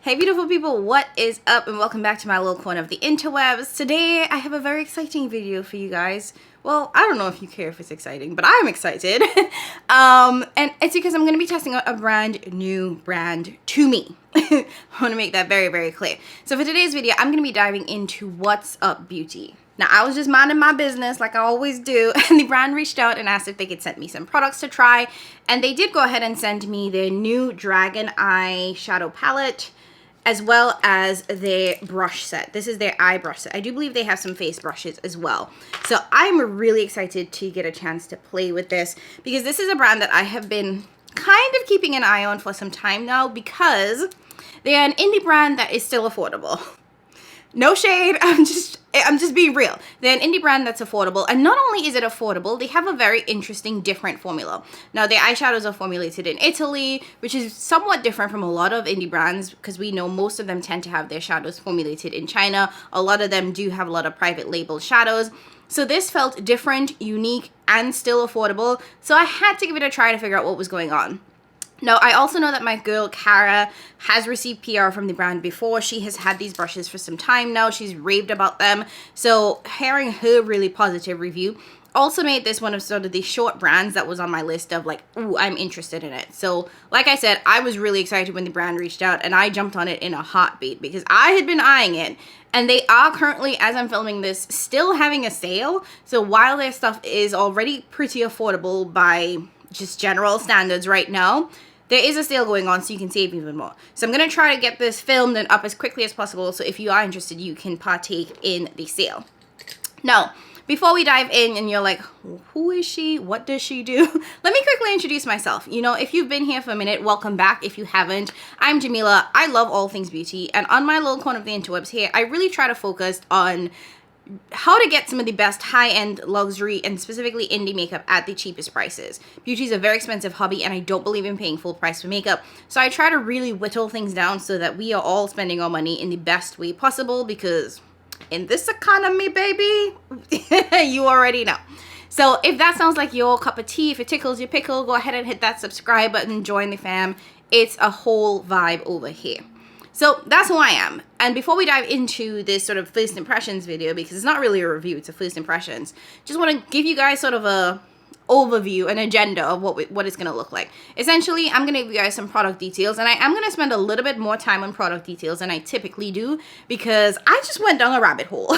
Hey beautiful people, what is up and welcome back to my little corner of the interwebs. Today I have a very exciting video for you guys. Well, I don't know if you care if it's exciting, but I'm excited. And it's because I'm going to be testing out a brand new brand to me. I want to make that very, very clear. So for today's video, I'm going to be diving into What's Up Beauty. Now, I was just minding my business like I always do, and the brand reached out and asked if they could send me some products to try. And they did go ahead and send me their new Dragon Eye Shadow Palette, as well as their brush set. This is their eye brush set. I do believe they have some face brushes as well. So I'm really excited to get a chance to play with this, because this is a brand that I have been kind of keeping an eye on for some time now, because they're an indie brand that is still affordable. No shade, I'm just being real. They're an indie brand that's affordable, and not only is it affordable, they have a very interesting, different formula. Now, their eyeshadows are formulated in Italy, which is somewhat different from a lot of indie brands, because we know most of them tend to have their shadows formulated in China. A lot of them do have a lot of private label shadows. So this felt different, unique, and still affordable, so I had to give it a try to figure out what was going on. Now, I also know that my girl, Cara, has received PR from the brand before. She has had these brushes for some time now. She's raved about them. So hearing her really positive review also made this one of sort of the short brands that was on my list of like, ooh, I'm interested in it. So like I said, I was really excited when the brand reached out, and I jumped on it in a heartbeat because I had been eyeing it. And they are currently, as I'm filming this, still having a sale. So while their stuff is already pretty affordable by just general standards right now, there is a sale going on, so you can save even more. So I'm going to try to get this filmed and up as quickly as possible, so if you are interested, you can partake in the sale. Now, before we dive in and you're like, who is she? What does she do? Let me quickly introduce myself. You know, if you've been here for a minute, welcome back. If you haven't, I'm Jamila. I love all things beauty. And on my little corner of the interwebs here, I really try to focus on how to get some of the best high-end luxury and specifically indie makeup at the cheapest prices. Beauty is a very expensive hobby, and I don't believe in paying full price for makeup. So I try to really whittle things down so that we are all spending our money in the best way possible, because in this economy, baby, you already know. So if that sounds like your cup of tea, if it tickles your pickle, go ahead and hit that subscribe button and join the fam. It's a whole vibe over here. So that's who I am. And before we dive into this sort of first impressions video, because it's not really a review, it's a first impressions, just want to give you guys sort of a overview, an agenda of what it's going to look like. Essentially, I'm going to give you guys some product details, and I am going to spend a little bit more time on product details than I typically do, because I just went down a rabbit hole.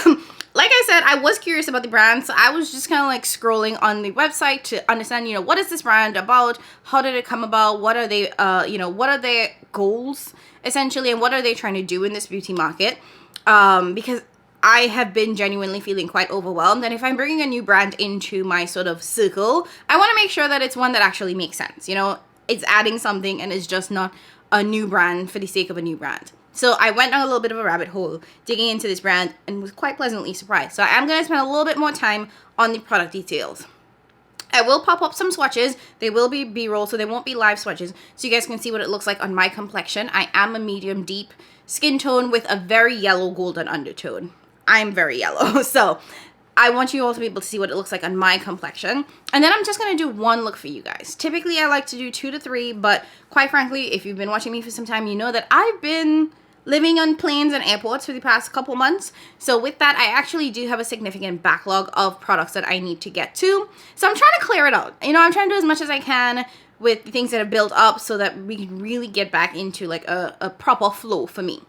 Like I said, I was curious about the brand, so I was just kind of like scrolling on the website to understand, you know, what is this brand about? How did it come about? What are they, what are their goals, essentially, and what are they trying to do in this beauty market? Because I have been genuinely feeling quite overwhelmed, and if I'm bringing a new brand into my sort of circle, I want to make sure that it's one that actually makes sense. You know, it's adding something and it's just not a new brand for the sake of a new brand. So I went down a little bit of a rabbit hole digging into this brand and was quite pleasantly surprised. So I am going to spend a little bit more time on the product details. I will pop up some swatches. They will be B-roll, so they won't be live swatches, so you guys can see what it looks like on my complexion. I am a medium deep skin tone with a very yellow golden undertone. I'm very yellow, so I want you all to be able to see what it looks like on my complexion. And then I'm just going to do one look for you guys. Typically, I like to do 2 to 3, but quite frankly, if you've been watching me for some time, you know that I've been living on planes and airports for the past couple months. So with that, I actually do have a significant backlog of products that I need to get to. So I'm trying to clear it out. You know, I'm trying to do as much as I can with the things that have built up so that we can really get back into like a proper flow for me.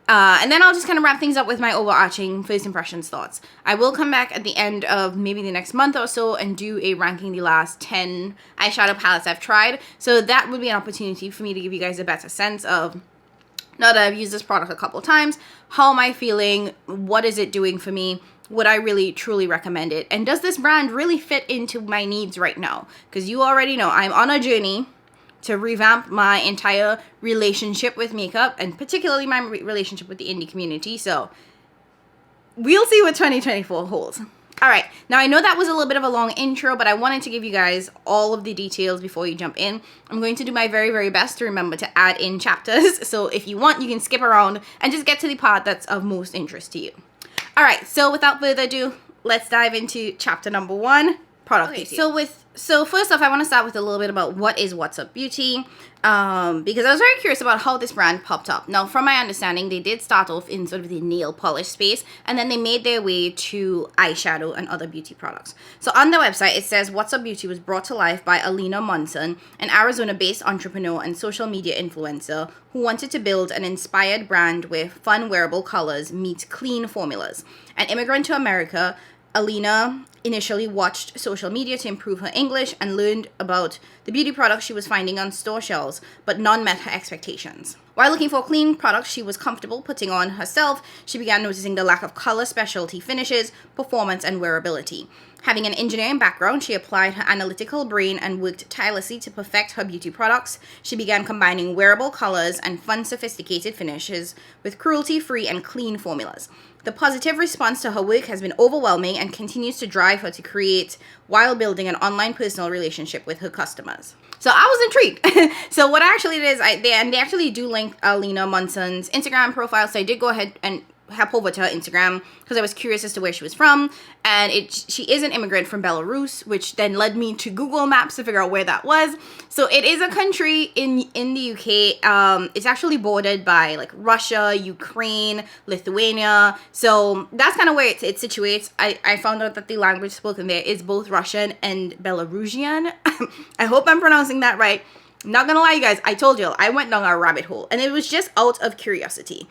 And then I'll just kind of wrap things up with my overarching first impressions thoughts. I will come back at the end of maybe the next month or so and do a ranking the last 10 eyeshadow palettes I've tried. So that would be an opportunity for me to give you guys a better sense of, now that I've used this product a couple times, how am I feeling? What is it doing for me? Would I really truly recommend it? And does this brand really fit into my needs right now? Because you already know I'm on a journey to revamp my entire relationship with makeup, and particularly my relationship with the indie community. So we'll see what 2024 holds. All right, now I know that was a little bit of a long intro, but I wanted to give you guys all of the details before you jump in. I'm going to do my very, very best to remember to add in chapters. So if you want, you can skip around and just get to the part that's of most interest to you. All right, so without further ado, let's dive into chapter number 1, product. Okay, so first off, I want to start with a little bit about what is What's Up Beauty, because I was very curious about how this brand popped up. Now, from my understanding, they did start off in sort of the nail polish space, and then they made their way to eyeshadow and other beauty products. So on their website, it says What's Up Beauty was brought to life by Alina Monson, an Arizona-based entrepreneur and social media influencer who wanted to build an inspired brand with fun wearable colors meet clean formulas. An immigrant to America, Alina initially watched social media to improve her English and learned about the beauty products she was finding on store shelves, but none met her expectations. While looking for clean products she was comfortable putting on herself, she began noticing the lack of color, specialty finishes, performance, and wearability. Having an engineering background, she applied her analytical brain and worked tirelessly to perfect her beauty products. She began combining wearable colors and fun, sophisticated finishes with cruelty-free and clean formulas. The positive response to her work has been overwhelming and continues to drive her to create while building an online personal relationship with her customers. So I was intrigued. So what actually it is, they actually do link Alina Monson's Instagram profile. So I did go ahead and hop over to her Instagram because I was curious as to where she was from, and she is an immigrant from Belarus, which then led me to Google Maps to figure out where that was. So it is a country in the UK. It's actually bordered by like Russia, Ukraine, Lithuania. So that's kind of where it situates. I found out that the language spoken there is both Russian and Belarusian. I hope I'm pronouncing that right. Not gonna lie, you guys, I told you I went down a rabbit hole, and it was just out of curiosity.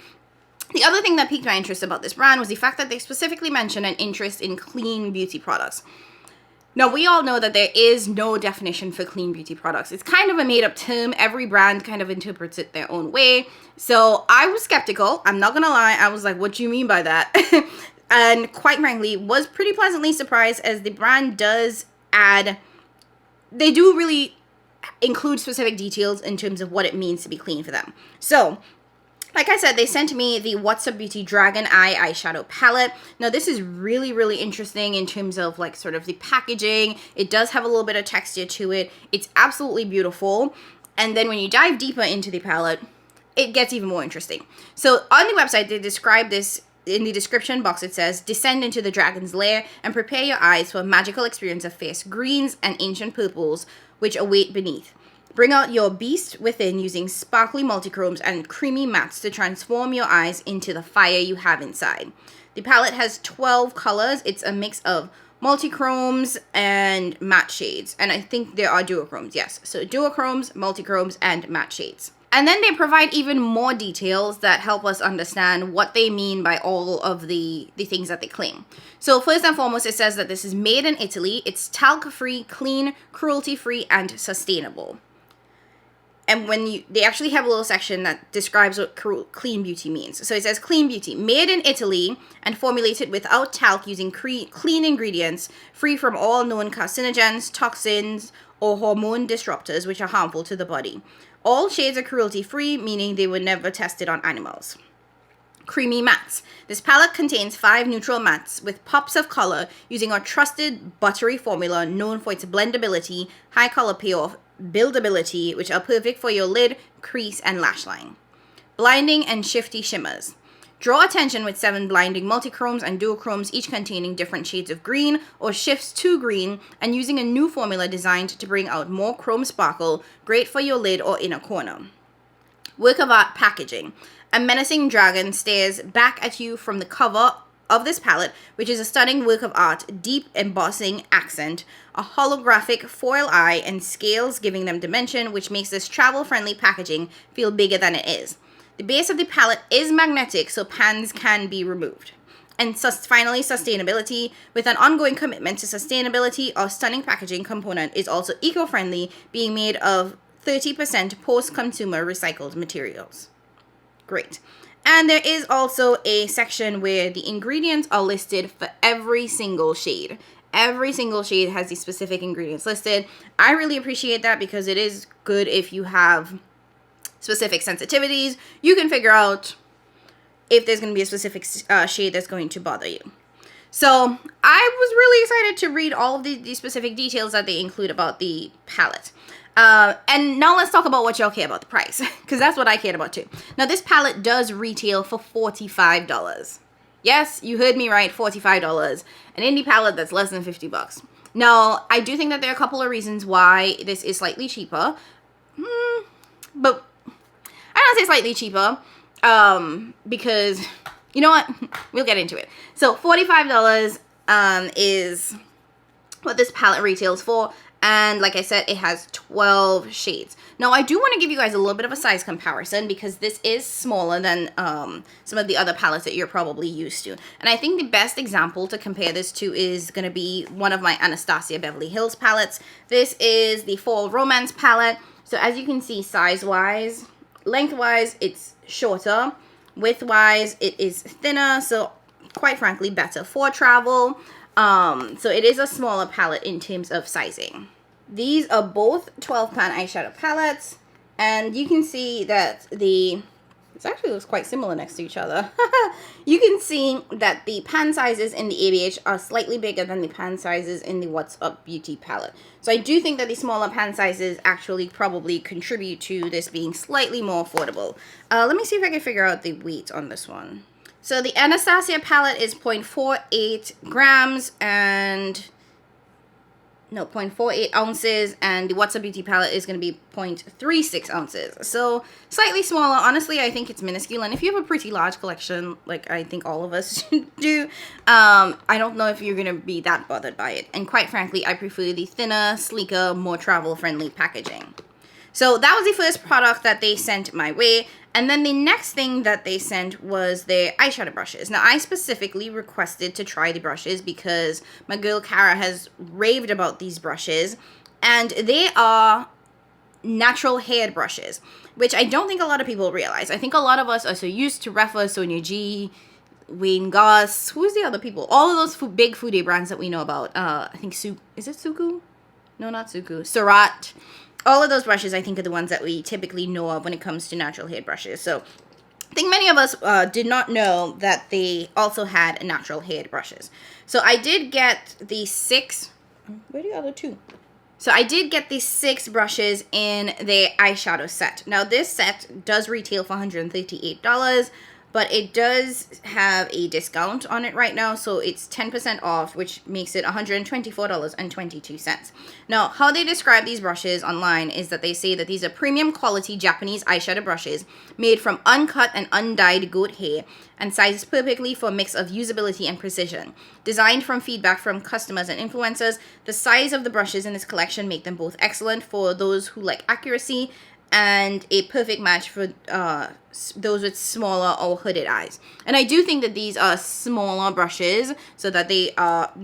The other thing that piqued my interest about this brand was the fact that they specifically mentioned an interest in clean beauty products. Now, we all know that there is no definition for clean beauty products. It's kind of a made-up term. Every brand kind of interprets it their own way. So I was skeptical. I'm not gonna lie. I was like, what do you mean by that? And quite frankly, was pretty pleasantly surprised, as the brand does add, they do really include specific details in terms of what it means to be clean for them. So, like I said, they sent me the What's Up Beauty Dragon Eye Eyeshadow Palette. Now, this is really, really interesting in terms of like sort of the packaging. It does have a little bit of texture to it. It's absolutely beautiful. And then when you dive deeper into the palette, it gets even more interesting. So on the website, they describe this. In the description box, it says, descend into the dragon's lair and prepare your eyes for a magical experience of fierce greens and ancient purples which await beneath. Bring out your beast within using sparkly multichromes and creamy mattes to transform your eyes into the fire you have inside. The palette has 12 colors. It's a mix of multichromes and matte shades. And I think there are duochromes, yes. So duochromes, multichromes, and matte shades. And then they provide even more details that help us understand what they mean by all of the things that they claim. So first and foremost, it says that this is made in Italy. It's talc-free, clean, cruelty-free, and sustainable. And they actually have a little section that describes what clean beauty means. So it says clean beauty, made in Italy and formulated without talc using clean ingredients, free from all known carcinogens, toxins, or hormone disruptors which are harmful to the body. All shades are cruelty-free, meaning they were never tested on animals. Creamy mattes. This palette contains 5 neutral mattes with pops of color using our trusted buttery formula known for its blendability, high color payoff, buildability, which are perfect for your lid, crease, and lash line. Blinding and shifty shimmers. Draw attention with 7 blinding multichromes and duochromes, each containing different shades of green or shifts to green, and using a new formula designed to bring out more chrome sparkle, great for your lid or inner corner. Work of art packaging. A menacing dragon stares back at you from the cover of this palette, which is a stunning work of art, deep embossing accent, a holographic foil eye, and scales giving them dimension, which makes this travel-friendly packaging feel bigger than it is. The base of the palette is magnetic, so pans can be removed. And finally, sustainability. With an ongoing commitment to sustainability, our stunning packaging component is also eco-friendly, being made of 30% post-consumer recycled materials. Great. And there is also a section where the ingredients are listed for every single shade. Every single shade has the specific ingredients listed. I really appreciate that because it is good if you have specific sensitivities. You can figure out if there's going to be a specific shade that's going to bother you. So I was really excited to read all of the specific details that they include about the palette. And now let's talk about what y'all care about, the price, because that's what I cared about too. Now, this palette does retail for $45. Yes, you heard me right, $45. An indie palette that's less than $50. Now, I do think that there are a couple of reasons why this is slightly cheaper. But I don't say slightly cheaper because, you know what? We'll get into it. So $45 is what this palette retails for. And like I said, it has 12 shades. Now, I do want to give you guys a little bit of a size comparison because this is smaller than some of the other palettes that you're probably used to. And I think the best example to compare this to is going to be one of my Anastasia Beverly Hills palettes. This is the Fall Romance palette. So as you can see, size-wise, length-wise, it's shorter. Width-wise, it is thinner. So quite frankly, better for travel. So it is a smaller palette in terms of sizing. These are both 12 pan eyeshadow palettes, and you can see that it actually looks quite similar next to each other. You can see that the pan sizes in the ABH are slightly bigger than the pan sizes in the What's Up Beauty palette. So I do think that the smaller pan sizes actually probably contribute to this being slightly more affordable. Let me see if I can figure out the weight on this one. So the Anastasia palette is 0.48 grams and, no, 0.48 ounces, and the What's Up Beauty palette is going to be 0.36 ounces. So slightly smaller. Honestly, I think it's minuscule, and if you have a pretty large collection, like I think all of us do, I don't know if you're going to be that bothered by it. And quite frankly, I prefer the thinner, sleeker, more travel-friendly packaging. So that was the first product that they sent my way. And then the next thing that they sent was their eyeshadow brushes. Now, I specifically requested to try the brushes because my girl Cara has raved about these brushes. And they are natural haired brushes, which I don't think a lot of people realize. I think a lot of us are so used to Refa, Sonia G, Wayne Goss. Who's the other people? All of those big foodie brands that we know about. I think is it Suku? No, not Suku. Surat. All of those brushes, I think, are the ones that we typically know of when it comes to natural hair brushes. So I think many of us did not know that they also had natural hair brushes. So I did get the 6. Where are the other 2? So I did get the 6 brushes in the eyeshadow set. Now, this set does retail for $138. But it does have a discount on it right now, so it's 10% off, which makes it $124.22. Now, how they describe these brushes online is that they say that these are premium quality Japanese eyeshadow brushes made from uncut and undyed goat hair and sized perfectly for a mix of usability and precision. Designed from feedback from customers and influencers, the size of the brushes in this collection make them both excellent for those who like accuracy and a perfect match for those with smaller or hooded eyes. And I do think that these are smaller brushes, so that they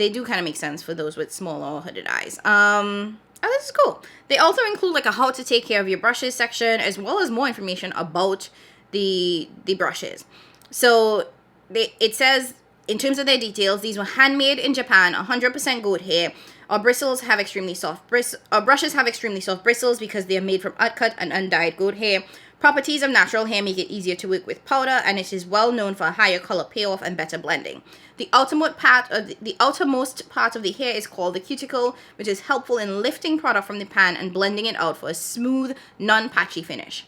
do kind of make sense for those with smaller or hooded eyes. Oh, this is cool. They also include like a how to take care of your brushes section, as well as more information about the brushes. So it says, in terms of their details, these were handmade in Japan, 100% goat hair. Our bristles have extremely soft our brushes have extremely soft bristles because they are made from uncut and undyed goat hair. Properties of natural hair make it easier to work with powder, and it is well known for a higher color payoff and better blending. The outermost part of the hair is called the cuticle, which is helpful in lifting product from the pan and blending it out for a smooth, non-patchy finish.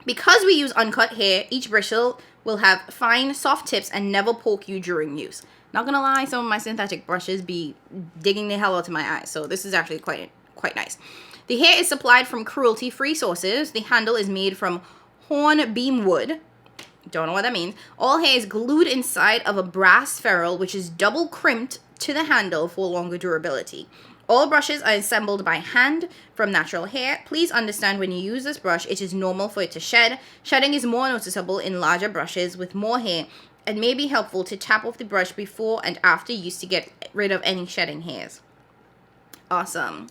Because we use uncut hair, each bristle will have fine, soft tips and never poke you during use. Not gonna lie, some of my synthetic brushes be digging the hell out of my eyes, so this is actually quite nice. The hair is supplied from cruelty-free sources. The handle is made from hornbeam wood. Don't know what that means. All hair is glued inside of a brass ferrule, which is double crimped to the handle for longer durability. All brushes are assembled by hand from natural hair. Please understand, when you use this brush, it is normal for it to shed. Shedding is more noticeable in larger brushes with more hair, and may be helpful to tap off the brush before and after use to get rid of any shedding hairs. Awesome.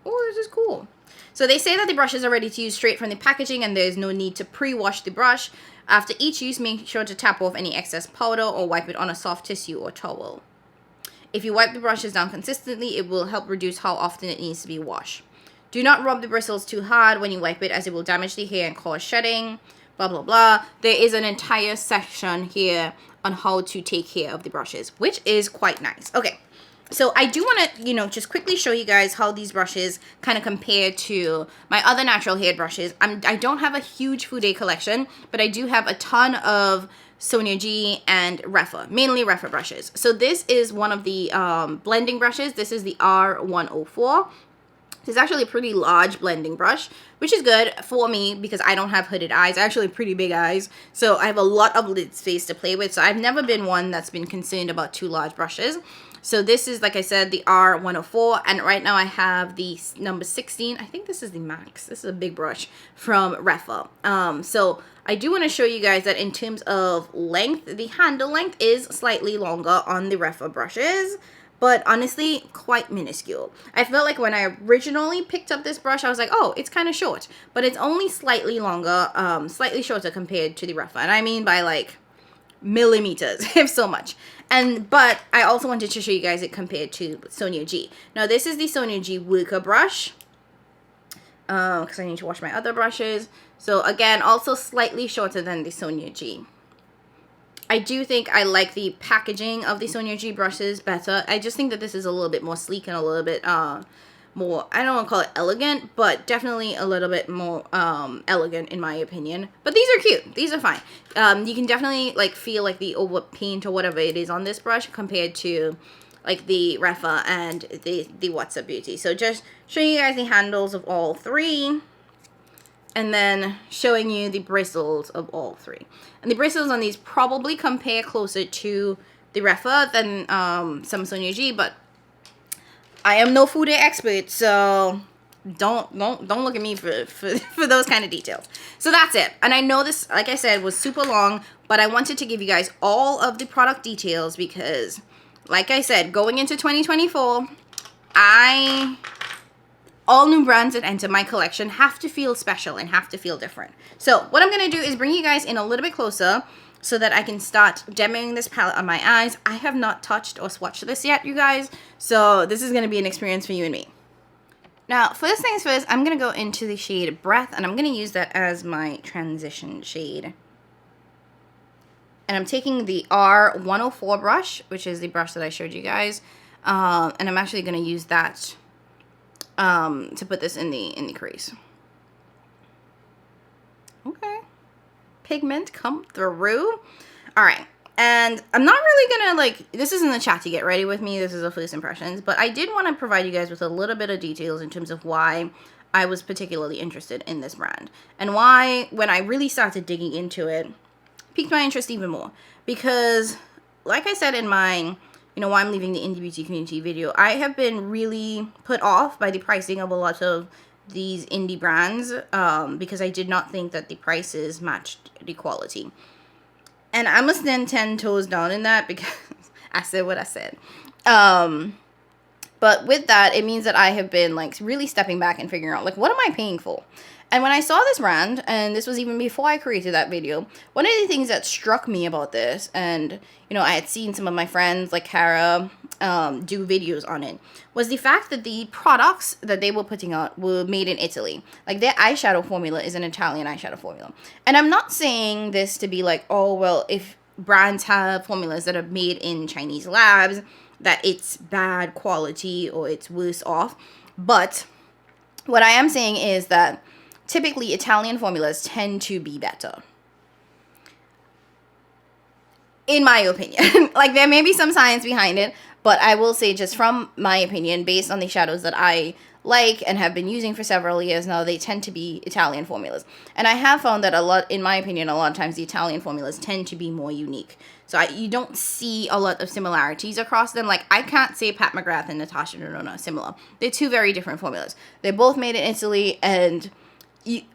Oh, this is cool. So they say that the brushes are ready to use straight from the packaging, and there is no need to pre-wash the brush. After each use, make sure to tap off any excess powder or wipe it on a soft tissue or towel. If you wipe the brushes down consistently, it will help reduce how often it needs to be washed. Do not rub the bristles too hard when you wipe it, as it will damage the hair and cause shedding. Blah, blah, blah. There is an entire section here on how to take care of the brushes, which is quite nice. Okay, So I do want to, just quickly show you guys how these brushes kind of compare to my other natural hair brushes. I don't have a huge Fude collection, but I do have a ton of Sonia G and Refa, mainly Refa brushes. So this is one of the blending brushes. This is the R104. It's actually a pretty large blending brush, which is good for me because I don't have hooded eyes. I actually have pretty big eyes, so I have a lot of lid space to play with. So I've never been one that's been concerned about too large brushes. So this is, like I said, the R104, and right now I have the number 16. I think this is the max. This is a big brush from Refa. So I do want to show you guys that in terms of length, the handle length is slightly longer on the Refa brushes, but honestly, quite minuscule. I felt like when I originally picked up this brush, I was like, oh, it's kind of short, but it's only slightly longer, slightly shorter compared to the Refa, and I mean by like millimeters, if so much. But I also wanted to show you guys it compared to Sonia G. Now this is the Sonia G Worker brush, because I need to wash my other brushes. So again, also slightly shorter than the Sonia G. I do think I like the packaging of the Sonia G brushes better. I just think that this is a little bit more sleek and a little bit more, I don't want to call it elegant, but definitely a little bit more elegant in my opinion. But these are cute. These are fine. You can definitely like feel like the over paint or whatever it is on this brush compared to like the Refa and the What's Up Beauty. So just showing you guys the handles of all three, and then showing you the bristles of all three. And the bristles on these probably compare closer to the Refa than some Sonia G, but I am no Fude expert, so don't look at me for those kind of details. So that's it. And I know this, like I said, was super long, but I wanted to give you guys all of the product details because, like I said, going into 2024, all new brands that enter my collection have to feel special and have to feel different. So what I'm going to do is bring you guys in a little bit closer so that I can start demoing this palette on my eyes. I have not touched or swatched this yet, you guys, so this is going to be an experience for you and me. Now, first things first, I'm going to go into the shade Breath, and I'm going to use that as my transition shade. And I'm taking the R104 brush, which is the brush that I showed you guys, and I'm actually going to use that to put this in the crease. Okay. Pigment come through. All right. And I'm not really gonna like, this isn't the chat to get ready with me. This is a first impressions, but I did want to provide you guys with a little bit of details in terms of why I was particularly interested in this brand and why, when I really started digging into it, piqued my interest even more. Because like I said in my, why I'm leaving the indie beauty community video, I have been really put off by the pricing of a lot of these indie brands because I did not think that the prices matched the quality. And I must then 10 toes down in that because I said what I said. But with that, it means that I have been like really stepping back and figuring out like, what am I paying for? And when I saw this brand, and this was even before I created that video, one of the things that struck me about this, and I had seen some of my friends like Cara do videos on it, was the fact that the products that they were putting out were made in Italy. Like their eyeshadow formula is an Italian eyeshadow formula. And I'm not saying this to be like, oh, well, if brands have formulas that are made in Chinese labs, that it's bad quality or it's worse off. But what I am saying is that typically Italian formulas tend to be better, in my opinion. Like there may be some science behind it, but I will say just from my opinion, based on the shadows that I like and have been using for several years now, they tend to be Italian formulas. And I have found that a lot, in my opinion, a lot of times the Italian formulas tend to be more unique. So you don't see a lot of similarities across them. Like I can't say Pat McGrath and Natasha Denona similar. They're two very different formulas. They're both made in Italy, and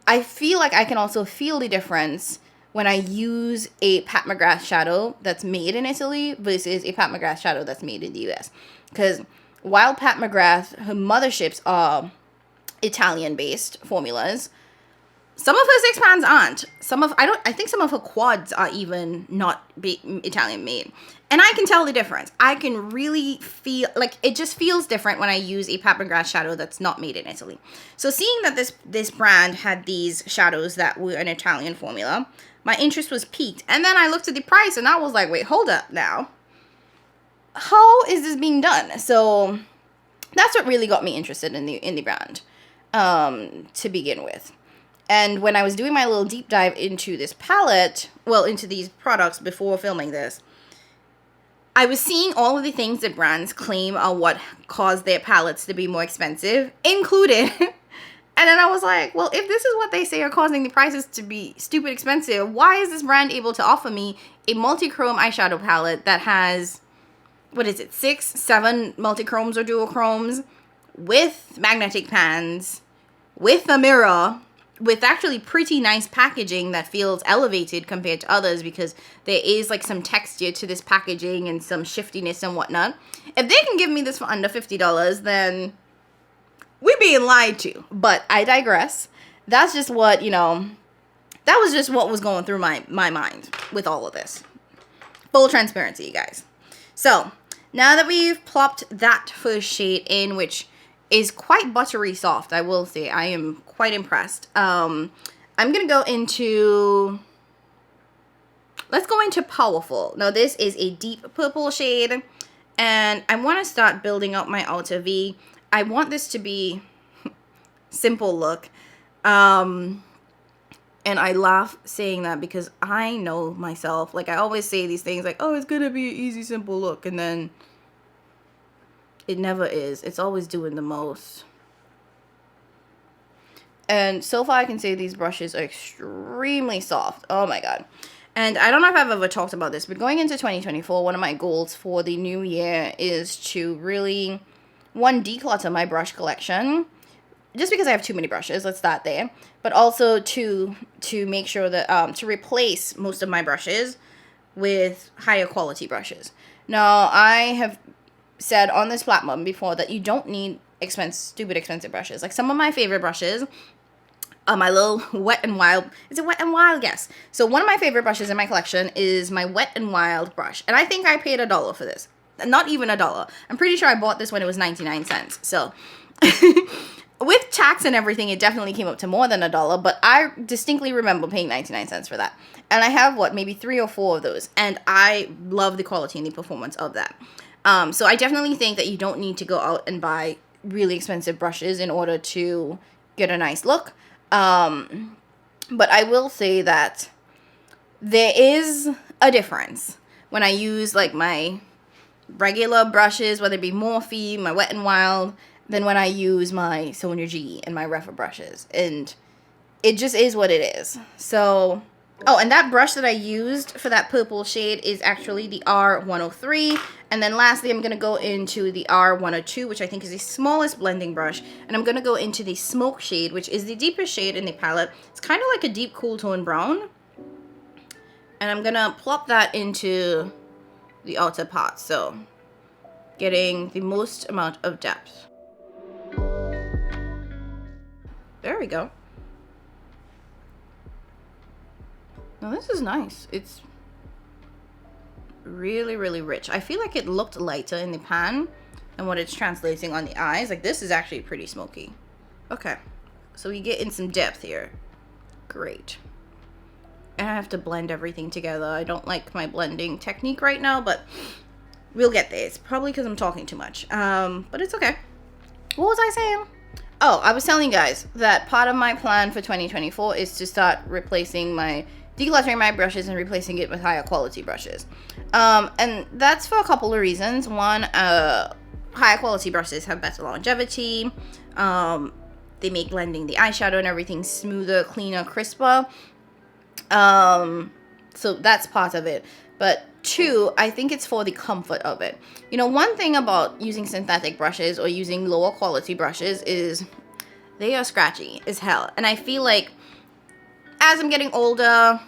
I feel like I can also feel the difference when I use a Pat McGrath shadow that's made in Italy versus a Pat McGrath shadow that's made in the US. Because while Pat McGrath, her motherships are Italian-based formulas, some of her six pans aren't. I think some of her quads are even not Italian-made. And I can tell the difference. I can really feel, like, it just feels different when I use a Pat McGrath shadow that's not made in Italy. So seeing that this brand had these shadows that were an Italian formula, my interest was piqued. And then I looked at the price and I was like, wait, hold up now. how is this being done? So that's what really got me interested in the brand to begin with. And when I was doing my little deep dive into this palette, well, into these products before filming this, I was seeing all of the things that brands claim are what caused their palettes to be more expensive, included. And then I was like, well, if this is what they say are causing the prices to be stupid expensive, why is this brand able to offer me a multi-chrome eyeshadow palette that has, what is it, 6, 7 multi-chromes or dual-chromes, with magnetic pans, with a mirror, with actually pretty nice packaging that feels elevated compared to others because there is like some texture to this packaging and some shiftiness and whatnot. If they can give me this for under $50, then we're being lied to. But I digress. That's just what, you know, that was just what was going through my mind with all of this. Full transparency, you guys. So now that we've plopped that first shade in, which is quite buttery soft, I will say, I am quite impressed. I'm gonna go into, let's go into Powerful. Now this is a deep purple shade, and I want to start building up my outer V. I want this to be simple look, and I laugh saying that because I know myself. Like, I always say these things like, oh, it's gonna be an easy, simple look, and then it never is. It's always doing the most. And so far I can say these brushes are extremely soft. Oh my god. And I don't know if I've ever talked about this, but going into 2024, one of my goals for the new year is to really, one, declutter my brush collection. Just because I have too many brushes, let's start there. But also to make sure that, to replace most of my brushes with higher quality brushes. Now, I have said on this platform before that you don't need stupid expensive brushes. Like, some of my favorite brushes are my little Wet n Wild. Is it Wet n Wild? Yes. So one of my favorite brushes in my collection is my Wet n Wild brush. And I think I paid $1 for this. Not even $1. I'm pretty sure I bought this when it was 99 cents. So with tax and everything, it definitely came up to more than $1. But I distinctly remember paying 99 cents for that. And I have, what, maybe 3 or 4 of those. And I love the quality and the performance of that. So I definitely think that you don't need to go out and buy really expensive brushes in order to get a nice look. But I will say that there is a difference when I use like my regular brushes, whether it be Morphe, my Wet n Wild, than when I use my Sonia G and my Refa brushes. And it just is what it is. So, oh, and that brush that I used for that purple shade is actually the R103. And then lastly, I'm going to go into the R102, which I think is the smallest blending brush. And I'm going to go into the Smoke shade, which is the deepest shade in the palette. It's kind of like a deep cool tone brown. And I'm going to plop that into the outer part. So, getting the most amount of depth. There we go. Now this is nice. It's really, really rich. I feel like it looked lighter in the pan and what it's translating on the eyes. Like, this is actually pretty smoky. Okay, so we get in some depth here. Great. And I have to blend everything together. I don't like my blending technique right now, but we'll get there. It's probably because I'm talking too much. But it's okay. What was I saying? Oh, I was telling you guys that part of my plan for 2024 is to start decluttering my brushes and replacing it with higher quality brushes. And that's for a couple of reasons. One, higher quality brushes have better longevity. They make blending the eyeshadow and everything smoother, cleaner, crisper. So that's part of it. But 2, I think it's for the comfort of it. You know, one thing about using synthetic brushes or using lower quality brushes is they are scratchy as hell. And I feel like as I'm getting older,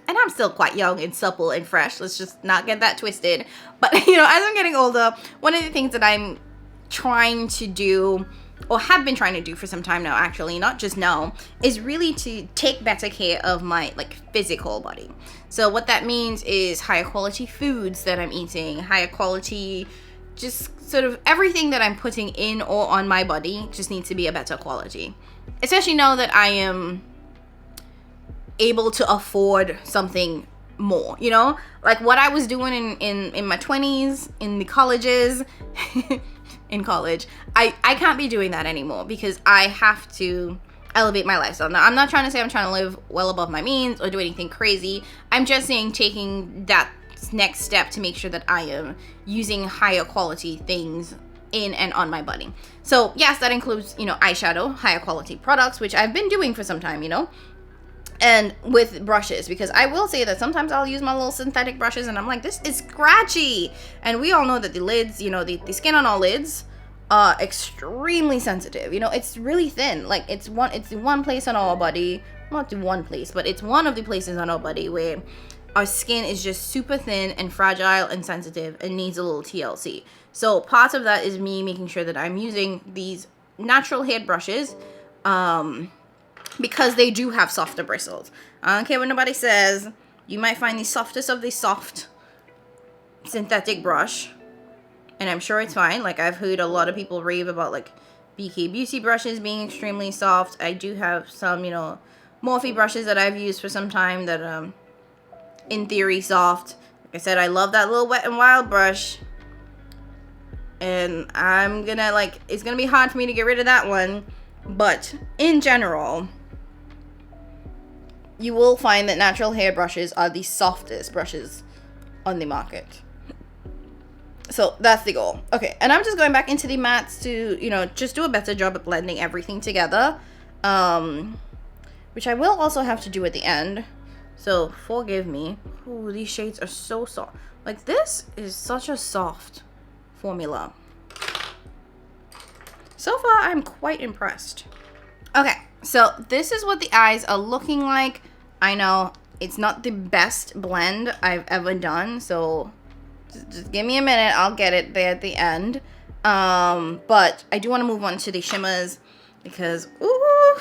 and I'm still quite young and supple and fresh, let's just not get that twisted. But, you know, as I'm getting older, one of the things that I'm trying to do, or have been trying to do for some time now, actually, not just now, is really to take better care of my, like, physical body. So what that means is higher quality foods that I'm eating, higher quality, just sort of everything that I'm putting in or on my body just needs to be a better quality. Especially now that I am able to afford something more, you know? Like what I was doing in my 20s, in the colleges, in college, I can't be doing that anymore because I have to elevate my lifestyle. Now, I'm not trying to say I'm trying to live well above my means or do anything crazy. I'm just saying taking that next step to make sure that I am using higher quality things in and on my body. So yes, that includes, you know, eyeshadow, higher quality products, which I've been doing for some time, you know, and with brushes, because I will say that sometimes I'll use my little synthetic brushes and I'm like, this is scratchy. And we all know that the lids, you know, the skin on our lids are extremely sensitive. You know, it's really thin. Like it's the one place on our body, not the one place, but it's one of the places on our body where our skin is just super thin and fragile and sensitive and needs a little TLC. So part of that is me making sure that I'm using these natural hair brushes because they do have softer bristles. I don't care what nobody says. You might find the softest of the soft synthetic brush, and I'm sure it's fine. Like I've heard a lot of people rave about like BK Beauty brushes being extremely soft. I do have some, you know, Morphe brushes that I've used for some time that in theory soft. Like I said, I love that little Wet n Wild brush. And I'm gonna like, it's gonna be hard for me to get rid of that one. But in general, you will find that natural hair brushes are the softest brushes on the market. So that's the goal. Okay, and I'm just going back into the mattes to, you know, just do a better job at blending everything together. Which I will also have to do at the end. So forgive me. Ooh, these shades are so soft. Like this is such a soft formula. So far, I'm quite impressed. Okay, so this is what the eyes are looking like. I know it's not the best blend I've ever done, so just give me a minute. I'll get it there at the end. But I do want to move on to the shimmers because, ooh,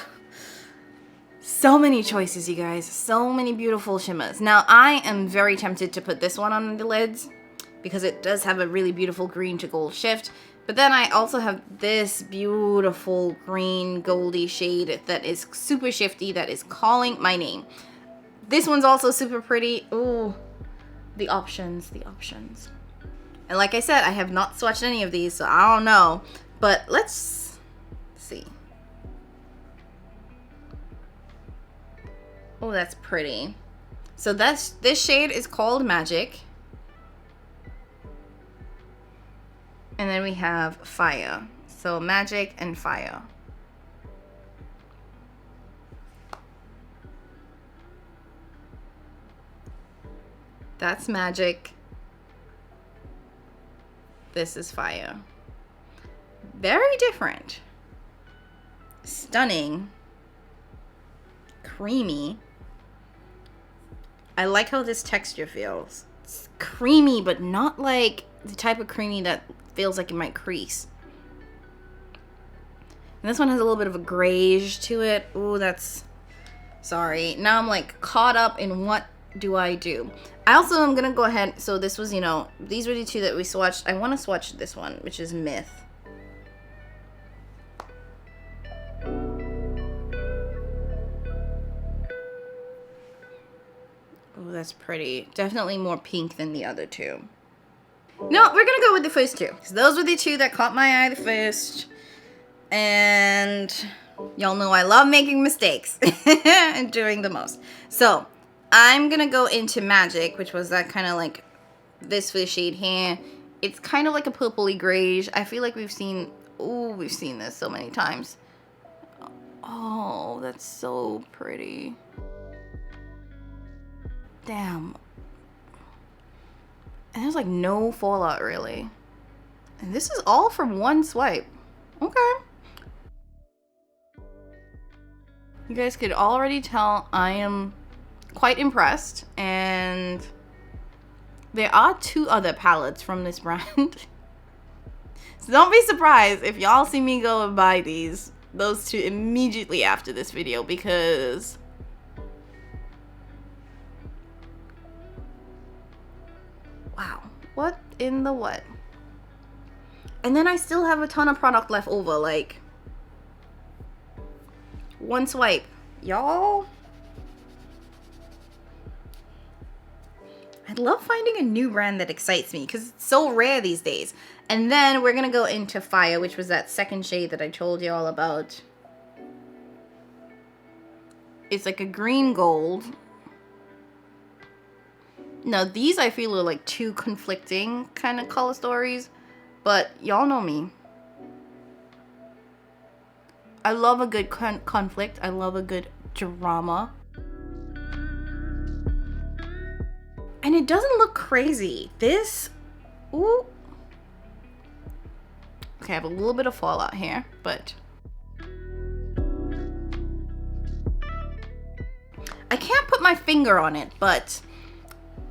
so many choices, you guys. So many beautiful shimmers. Now, I am very tempted to put this one on the lids because it does have a really beautiful green to gold shift. But then I also have this beautiful green goldy shade that is super shifty, that is calling my name. This one's also super pretty. Ooh, the options, the options. And like I said, I have not swatched any of these, so I don't know. But let's see. Oh, that's pretty. So this shade is called Magic. And then we have Fire. So Magic and Fire. That's Magic. This is Fire. Very different. Stunning. Creamy. I like how this texture feels. It's creamy, but not like the type of creamy that feels like it might crease. And this one has a little bit of a grayish to it. Ooh, that's... Sorry. Now I'm like caught up in what do I do. I also am gonna go ahead. So this was, you know, these were the two that we swatched. I want to swatch this one, which is Myth. Oh, that's pretty. Definitely more pink than the other two. No, we're gonna go with the first two. Because those were the two that caught my eye the first. And y'all know I love making mistakes and doing the most. So I'm gonna go into Magic, which was that kind of like this for the shade here. It's kind of like a purpley grayish. I feel like we've seen this so many times. Oh, that's so pretty. Damn. And there's like no fallout really. And this is all from one swipe. Okay. You guys could already tell I am quite impressed. And there are two other palettes from this brand. So don't be surprised if y'all see me go and buy those two immediately after this video, because wow, what in the what? And then I still have a ton of product left over, like one swipe, y'all. I love finding a new brand that excites me because it's so rare these days. And then we're going to go into Fire, which was that second shade that I told you all about. It's like a green gold. Now, these I feel are like two conflicting kind of color stories. But y'all know me. I love a good conflict. I love a good drama. And it doesn't look crazy. This, ooh. Okay, I have a little bit of fallout here, but I can't put my finger on it, but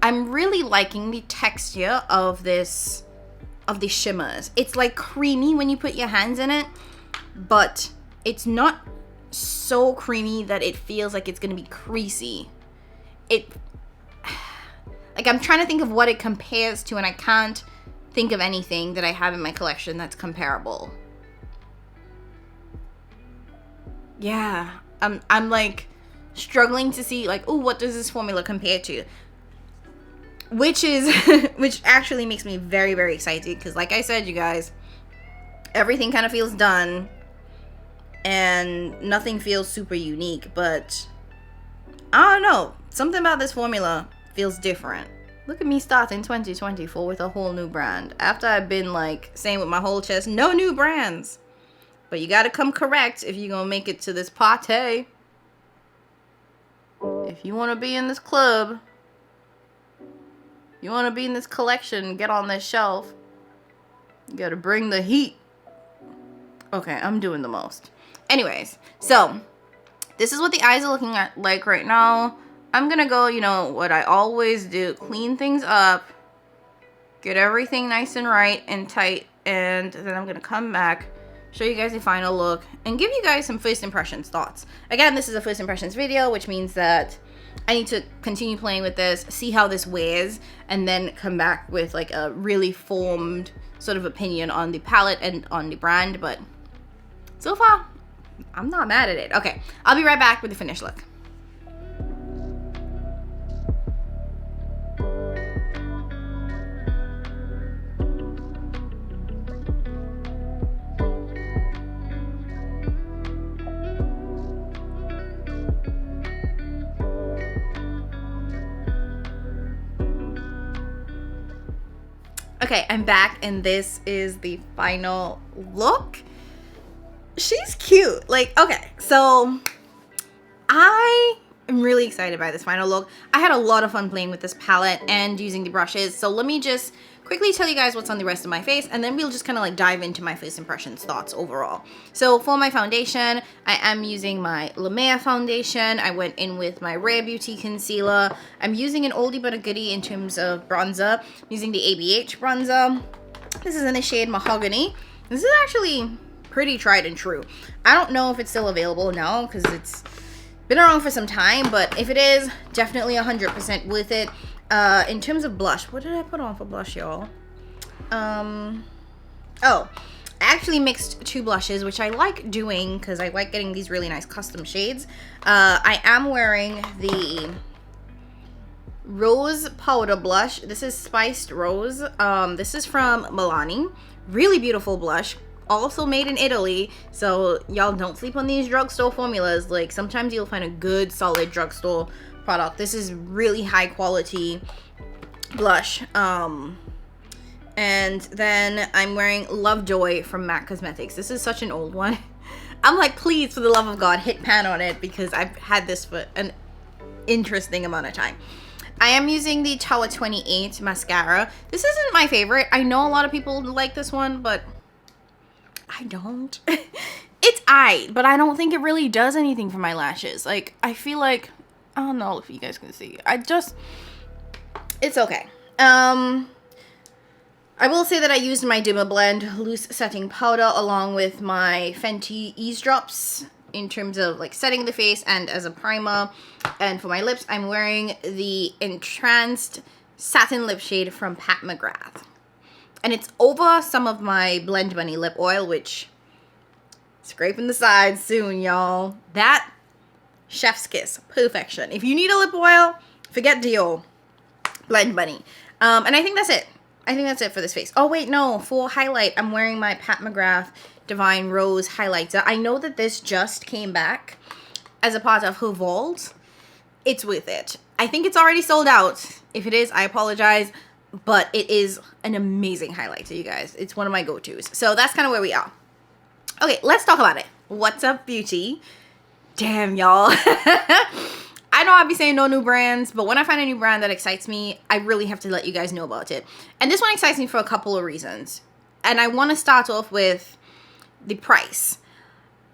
I'm really liking the texture of this, of the shimmers. It's like creamy when you put your hands in it, but it's not so creamy that it feels like it's gonna be creasy. Like, I'm trying to think of what it compares to, and I can't think of anything that I have in my collection that's comparable. Yeah, I'm like struggling to see like, oh, what does this formula compare to? Which actually makes me very, very excited because, like I said, you guys, everything kind of feels done and nothing feels super unique, but I don't know, something about this formula feels different. Look at me starting 2024 with a whole new brand after I've been like saying with my whole chest, no new brands. But you gotta come correct if you're gonna make it to this party. If you want to be in this club, you want to be in this collection, get on this shelf, you gotta bring the heat. Okay, I'm doing the most. Anyways, so this is what the eyes are looking at like right now. I'm gonna go, you know, what I always do, clean things up, get everything nice and right and tight, and then I'm gonna come back, show you guys the final look, and give you guys some first impressions thoughts. Again, this is a first impressions video, which means that I need to continue playing with this, see how this wears, and then come back with like a really formed sort of opinion on the palette and on the brand. But so far, I'm not mad at it. Okay, I'll be right back with the finished look. Okay, I'm back, and this is the final look. She's cute. Like, okay, so I am really excited by this final look. I had a lot of fun playing with this palette and using the brushes. So let me just quickly tell you guys what's on the rest of my face, and then we'll just kind of like dive into my first impressions thoughts overall. So for my foundation, I am using my La Mer foundation. I went in with my Rare Beauty concealer. I'm using an oldie but a goodie in terms of bronzer. I'm using the ABH bronzer. This is in the shade Mahogany. This is actually pretty tried and true. I don't know if it's still available now because it's been around for some time, but if it is, definitely 100% worth it. In terms of blush, what did I put on for blush, y'all? Oh, I actually mixed two blushes, which I like doing because I like getting these really nice custom shades. I am wearing the Rose Powder Blush. This is Spiced Rose. This is from Milani. Really beautiful blush. Also made in Italy, so y'all don't sleep on these drugstore formulas. Like, sometimes you'll find a good, solid drugstore product. This is really high quality blush. And then I'm wearing Lovejoy from MAC Cosmetics. This is such an old one. I'm like, please, for the love of God, hit pan on it because I've had this for an interesting amount of time. I am using the Tower 28 mascara. This isn't my favorite. I know a lot of people like this one, but I don't. It's aight, but I don't think it really does anything for my lashes. Like, I feel like, I don't know if you guys can see. It's okay. I will say that I used my Dermablend loose setting powder along with my Fenty Ease Drops in terms of like setting the face and as a primer. And for my lips, I'm wearing the Entranced Satin Lip Shade from Pat McGrath. And it's over some of my Blend Bunny lip oil, which scraping the sides soon, y'all. That chef's kiss, perfection. If you need a lip oil, forget Dior. Blend Bunny. And I think that's it. I think that's it for this face. Oh, wait, no. For highlight, I'm wearing my Pat McGrath Divine Rose highlighter. I know that this just came back as a part of her vault. It's worth it. I think it's already sold out. If it is, I apologize. But it is an amazing highlighter, you guys. It's one of my go-tos. So that's kind of where we are. Okay, let's talk about it. What's up, beauty? Damn, y'all. I know I'll be saying no new brands, but when I find a new brand that excites me, I really have to let you guys know about it. And this one excites me for a couple of reasons. And I want to start off with the price.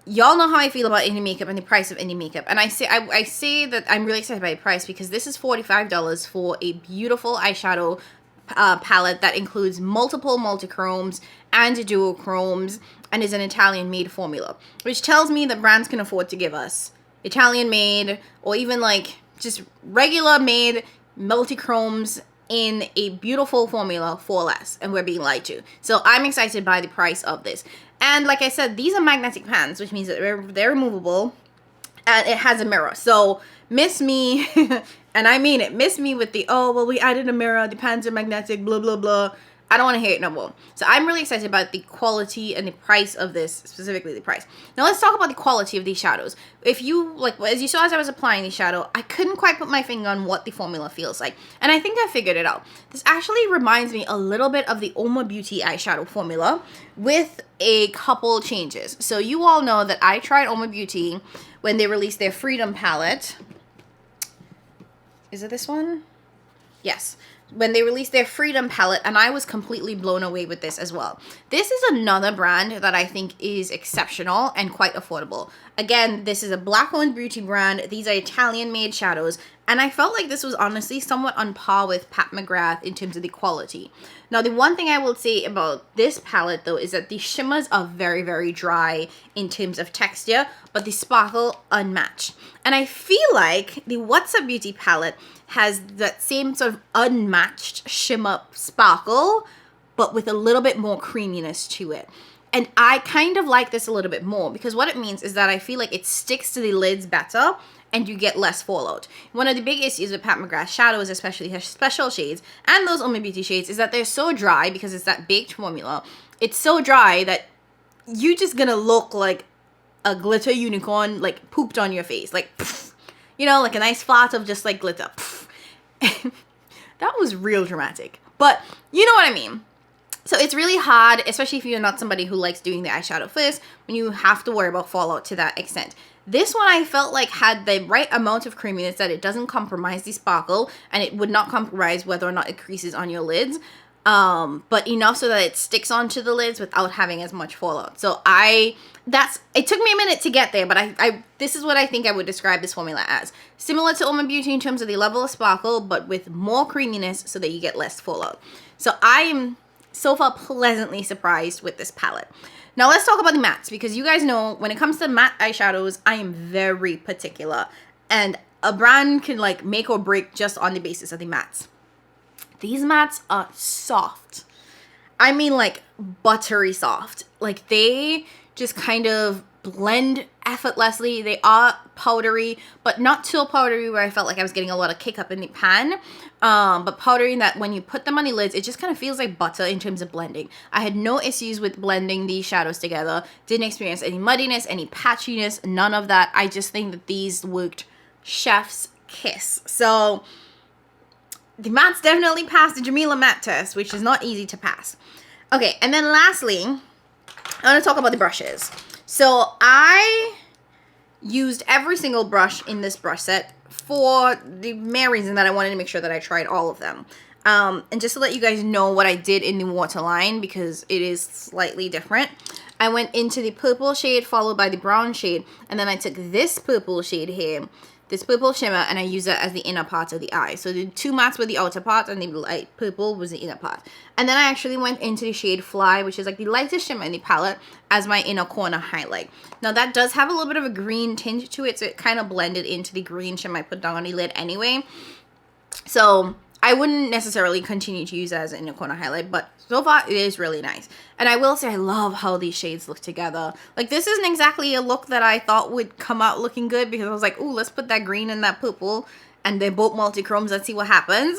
Y'all know how I feel about indie makeup and the price of indie makeup. And I say that I'm really excited by the price because this is $45 for a beautiful eyeshadow palette that includes multiple multi-chromes and duochromes and is an Italian-made formula, which tells me that brands can afford to give us Italian-made or even like just regular-made multi-chromes in a beautiful formula for less, and we're being lied to. So I'm excited by the price of this. And like I said, these are magnetic pans, which means that they're removable, and it has a mirror. So miss me, and I mean it, miss me with the, oh, well, we added a mirror, the pans are magnetic, blah, blah, blah. I don't want to hear it no more. So I'm really excited about the quality and the price of this, specifically the price. Now let's talk about the quality of these shadows. If you, like, as you saw as I was applying the shadow, I couldn't quite put my finger on what the formula feels like. And I think I figured it out. This actually reminds me a little bit of the Oma Beauty eyeshadow formula with a couple changes. So you all know that I tried Oma Beauty when they released their Freedom palette. Is it this one? Yes. When they released their Freedom palette, and I was completely blown away with this as well. This is another brand that I think is exceptional and quite affordable. Again, this is a Black-owned beauty brand. These are Italian-made shadows, and I felt like this was honestly somewhat on par with Pat McGrath in terms of the quality. Now, the one thing I will say about this palette, though, is that the shimmers are very, very dry in terms of texture, but the sparkle unmatched. And I feel like the What's Up Beauty palette has that same sort of unmatched shimmer sparkle, but with a little bit more creaminess to it. And I kind of like this a little bit more because what it means is that I feel like it sticks to the lids better and you get less fallout. One of the big issues with Pat McGrath shadows, especially her special shades and those Oma Beauty shades, is that they're so dry because it's that baked formula. It's so dry that you're just gonna look like a glitter unicorn, like pooped on your face, like pff, you know, like a nice flat of just like glitter. That was real dramatic, but you know what I mean. So it's really hard, especially if you're not somebody who likes doing the eyeshadow first, when you have to worry about fallout to that extent. This one I felt like had the right amount of creaminess that it doesn't compromise the sparkle, and it would not compromise whether or not it creases on your lids, but enough so that it sticks onto the lids without having as much fallout. So it took me a minute to get there, but this is what I think I would describe this formula as. Similar to Oma Beauty in terms of the level of sparkle, but with more creaminess so that you get less fallout. So I am so far pleasantly surprised with this palette. Now let's talk about the mattes, because you guys know when it comes to matte eyeshadows, I am very particular. And a brand can like make or break just on the basis of the mattes. These mattes are soft. I mean like buttery soft. Like they just kind of blend effortlessly. They are powdery, but not too powdery where I felt like I was getting a lot of kick up in the pan. But powdery that when you put them on the lids, it just kind of feels like butter in terms of blending. I had no issues with blending these shadows together. Didn't experience any muddiness, any patchiness, none of that. I just think that these worked chef's kiss. So the mattes definitely passed the Jamila matte test, which is not easy to pass. Okay, and then lastly, I want to talk about the brushes. So I used every single brush in this brush set for the mere reason that I wanted to make sure that I tried all of them. And just to let you guys know what I did in the waterline, because it is slightly different. I went into the purple shade followed by the brown shade, and then I took this purple shade here, this purple shimmer, and I use it as the inner part of the eye. So the two mattes were the outer part and the light purple was the inner part. And then I actually went into the shade Fly, which is like the lightest shimmer in the palette, as my inner corner highlight. Now that does have a little bit of a green tinge to it, so it kind of blended into the green shimmer I put down on the lid anyway. So I wouldn't necessarily continue to use it as an inner corner highlight, but so far it is really nice. And I will say I love how these shades look together. Like this isn't exactly a look that I thought would come out looking good, because I was like, ooh, let's put that green and that purple, and they're both multi-chromes, let's see what happens.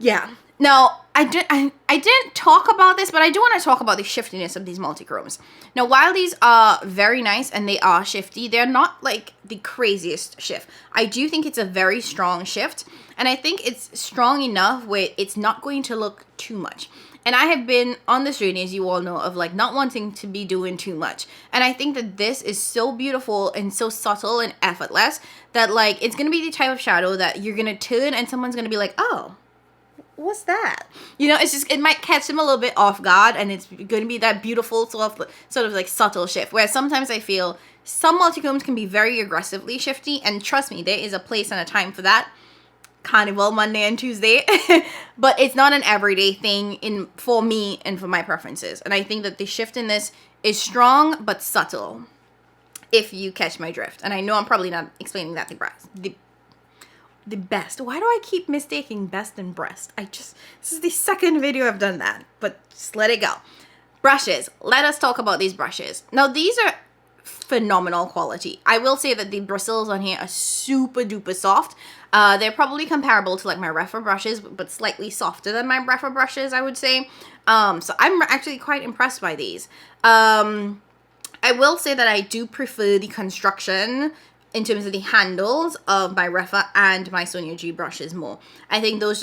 Yeah. Now, I didn't talk about this, but I do want to talk about the shiftiness of these multi-chromes. Now, while these are very nice and they are shifty, they're not like the craziest shift. I do think it's a very strong shift, and I think it's strong enough where it's not going to look too much. And I have been on this journey, as you all know, of like not wanting to be doing too much. And I think that this is so beautiful and so subtle and effortless that like it's going to be the type of shadow that you're going to turn and someone's going to be like, oh, what's that? You know, it's just, it might catch them a little bit off guard, and it's going to be that beautiful sort of like subtle shift. Whereas sometimes I feel some multichromes can be very aggressively shifty, and trust me, there is a place and a time for that. Carnival Monday and Tuesday, but it's not an everyday thing for me and for my preferences. And I think that the shift in this is strong but subtle, if you catch my drift. And I know I'm probably not explaining that the best. Why do I keep mistaking best and breast? This is the second video I've done that, but just let it go. Brushes. Let us talk about these brushes. Now, these are phenomenal quality. I will say that the bristles on here are super duper soft. They're probably comparable to like my Refa brushes, but slightly softer than my Refa brushes, I would say. So I'm actually quite impressed by these. I will say that I do prefer the construction in terms of the handles of my Refa and my Sonia G brushes more. I think those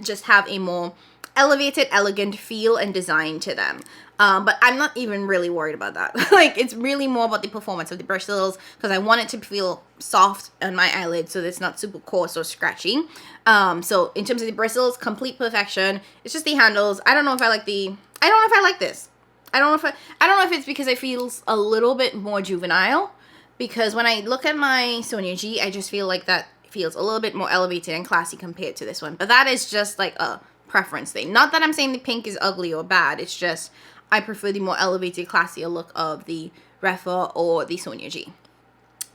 just have a more elevated, elegant feel and design to them. But I'm not even really worried about that. Like, it's really more about the performance of the bristles, because I want it to feel soft on my eyelid so that it's not super coarse or scratchy. So in terms of the bristles, complete perfection. It's just the handles. I don't know if I like this. I don't know if it's because it feels a little bit more juvenile, because when I look at my Sonia G, I just feel like that feels a little bit more elevated and classy compared to this one. But that is just like a preference thing. Not that I'm saying the pink is ugly or bad. It's just I prefer the more elevated, classier look of the Refa or the Sonia G.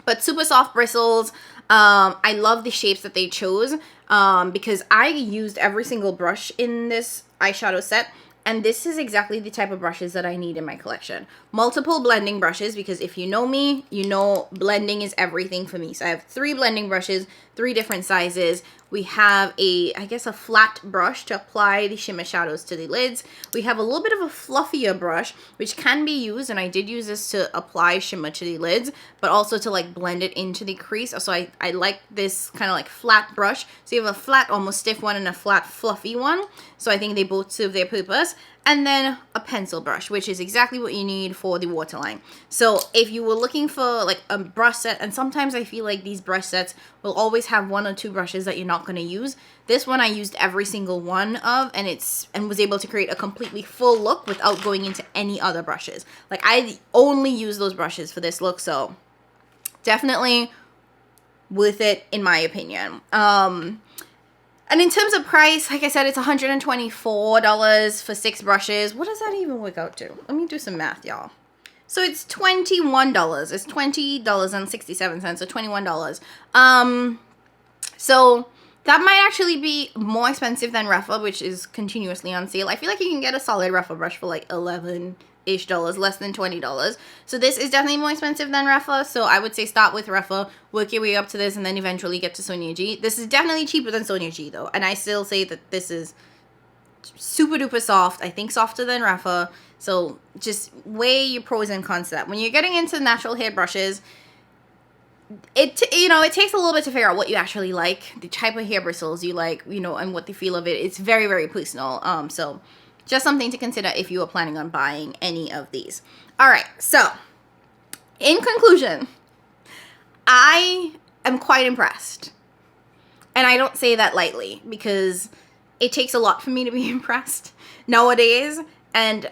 But super soft bristles. I love the shapes that they chose, because I used every single brush in this eyeshadow set. And this is exactly the type of brushes that I need in my collection. Multiple blending brushes, because if you know me, you know blending is everything for me. So I have 3 blending brushes, 3 different sizes. We have a flat brush to apply the shimmer shadows to the lids. We have a little bit of a fluffier brush, which can be used, and I did use this to apply shimmer to the lids, but also to like blend it into the crease. So I like this kind of like flat brush. So you have a flat, almost stiff one and a flat, fluffy one. So I think they both serve their purpose. And then a pencil brush, which is exactly what you need for the waterline. So if you were looking for like a brush set, and sometimes I feel like these brush sets will always have 1 or 2 brushes that you're not going to use. This one I used every single one of, and was able to create a completely full look without going into any other brushes. Like, I only use those brushes for this look, so definitely worth it in my opinion. And in terms of price, like I said, it's $124 for 6 brushes. What does that even work out to? Let me do some math, y'all. So it's $21. It's $20.67, so $21. So that might actually be more expensive than Refa, which is continuously on sale. I feel like you can get a solid Refa brush for like $11-ish, less than $20. So this is definitely more expensive than Refa. So I would say start with Refa, work your way up to this, and then eventually get to Sonia G. This is definitely cheaper than Sonia G though. And I still say that this is super duper soft. I think softer than Refa. So just weigh your pros and cons to that. When you're getting into natural hair brushes, it takes a little bit to figure out what you actually like, the type of hair bristles you like, and what the feel of it. It's very, very personal. So just something to consider if you are planning on buying any of these. All right, so in conclusion, I am quite impressed. And I don't say that lightly, because it takes a lot for me to be impressed nowadays. And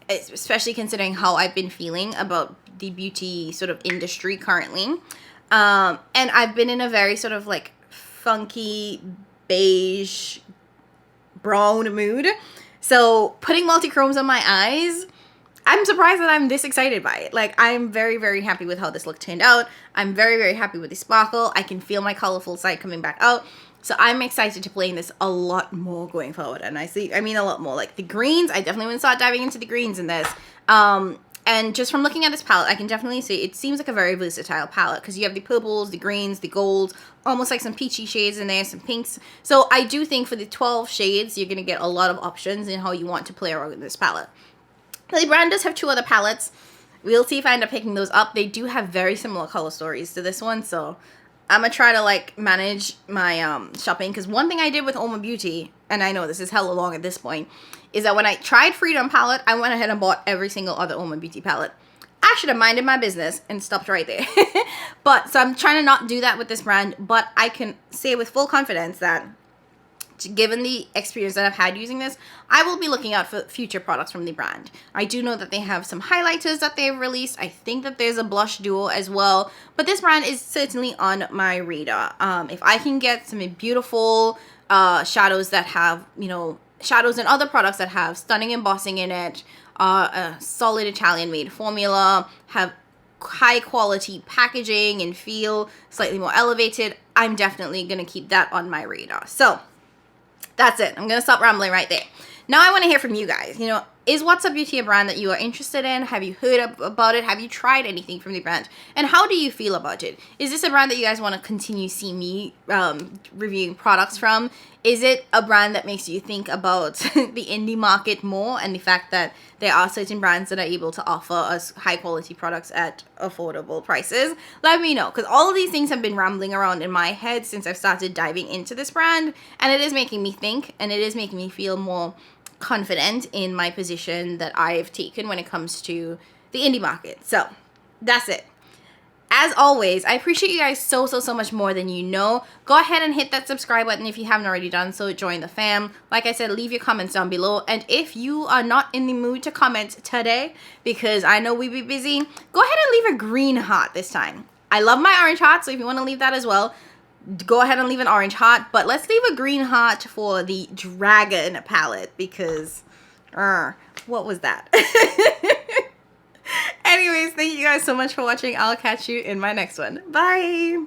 especially considering how I've been feeling about the beauty sort of industry currently. And I've been in a very sort of like funky, beige, brown mood. So putting multi-chromes on my eyes, I'm surprised that I'm this excited by it. Like, I'm very, very happy with how this look turned out. I'm very, very happy with the sparkle. I can feel my colorful side coming back out. So I'm excited to play in this a lot more going forward. And I mean a lot more. Like the greens, I definitely want to start diving into the greens in this. And just from looking at this palette, I can definitely see it seems like a very versatile palette because you have the purples, the greens, the golds, almost like some peachy shades in there, some pinks. So I do think for the 12 shades, you're going to get a lot of options in how you want to play around with this palette. The brand does have 2 other palettes. We'll see if I end up picking those up. They do have very similar color stories to this one, so I'm gonna try to like manage my shopping, because one thing I did with Oma Beauty, and I know this is hella long at this point, is that when I tried Freedom palette, I went ahead and bought every single other Oma Beauty palette. I should have minded my business and stopped right there. But so I'm trying to not do that with this brand, but I can say with full confidence that given the experience that I've had using this, I will be looking out for future products from the brand. I do know that they have some highlighters that they've released. I think that there's a blush duo as well, but this brand is certainly on my radar. If I can get some beautiful shadows that have, you know, shadows and other products that have stunning embossing in it, a solid Italian made formula, have high quality packaging and feel slightly more elevated, I'm definitely going to keep that on my radar. So that's it. I'm going to stop rambling right there. Now I want to hear from you guys. You know, is What's Up Beauty a brand that you are interested in? Have you heard about it? Have you tried anything from the brand? And how do you feel about it? Is this a brand that you guys want to continue seeing me reviewing products from? Is it a brand that makes you think about the indie market more and the fact that there are certain brands that are able to offer us high quality products at affordable prices? Let me know, because all of these things have been rambling around in my head since I've started diving into this brand, and it is making me think, and it is making me feel more confident in my position that I've taken when it comes to the indie market. So that's it. As always, I appreciate you guys so much more than you know. Go ahead and hit that subscribe button if you haven't already done so. Join the fam. Like I said, leave your comments down below. And if you are not in the mood to comment today, because I know we be busy, go ahead and leave a green heart this time. I love my orange heart, so if you want to leave that as well, go ahead and leave an orange heart. But let's leave a green heart for the dragon palette, because what was that? Anyways, thank you guys so much for watching. I'll catch you in my next one. Bye.